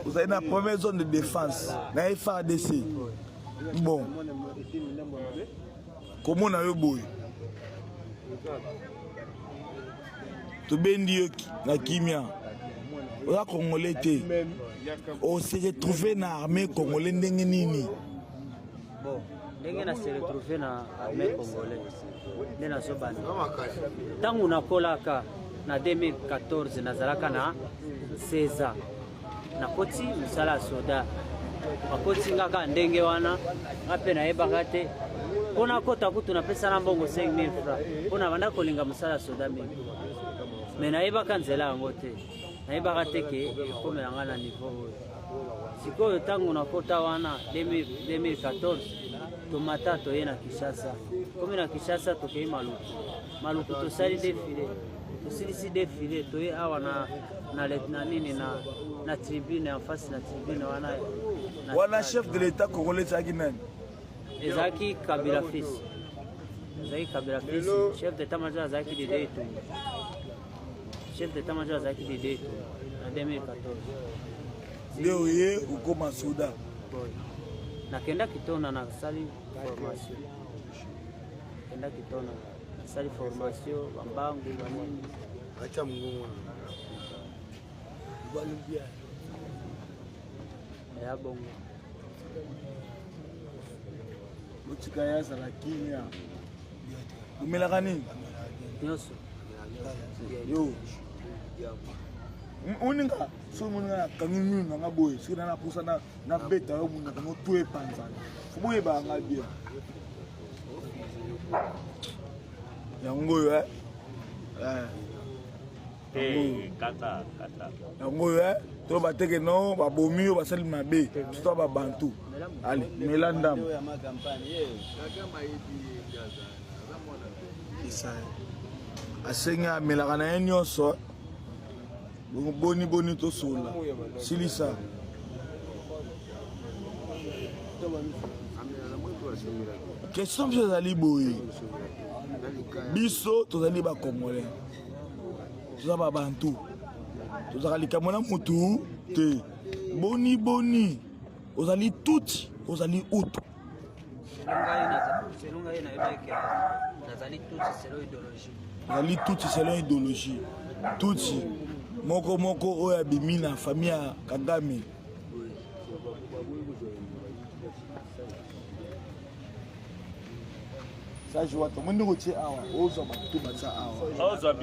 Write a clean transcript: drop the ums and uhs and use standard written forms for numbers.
Vous avez la première zone de défense. Dans FARDC. Bon. Comment on a eu boy? Tu bendi na Kimia. On a Congolais. On s'est retrouvé dans l'armée congolaise. Bon, ndenge na se retrouver na armée congolaise. Nde na sobana. Tangu nakolaka na 2014 nazalaka na 16 ans. Nakoti musala soda. Makoti ngaka ndenge wana ngape na yebaka te. Pona kota kutu na pesa na mbongo 5000 francs. Pona banda kolinga musala soda mingi. Mais na yebaka nzela yango te. Na yebaka te ke komelanga na niveau. Sikoyo tangu nakota wana 2014 tomata toye na Kinshasa. Comme na Kinshasa tokei Maluku. Maluku tosali défilé. Tosilisi défilé toye awa na nini na tribune en face na tribune wana. Wana chef de l'état congolais Zaki nani? Ezaki Kabila fils. Ezaki Kabila fils, chef d'état-major Zaki Dede Tou. Chef d'état-major Zaki Dede Tou en 2014. Leo ye ukoma soda. Nakenda kitona na sali formation. Kenda kitona na sali formation bambangu banini. Acha mngongo. Balimbia. Ya bongo. Utika ya sala Kimia. Umelaka nini? Nyoso. Yo. Uninga so muninga kanginu nga boy sina na pusa na beta yo muninga kamo tuwe panzana fuboye ba nga bien yango yo kata yango yo to bateke no ba bomi yo basali mabe to ba bantu allez melandam isa asenga melaka na nyonso boni to sola silisa question biso ezali boye biso tozali bakongolais toza babantu tozaka likambo na mutu te boni ozali tuti ozali utu ozali tuti selon idéologie tuti moko oya bimi na famille ya Kagame. Ça je vois tout le monde awa ozo ba tout ba ça awa.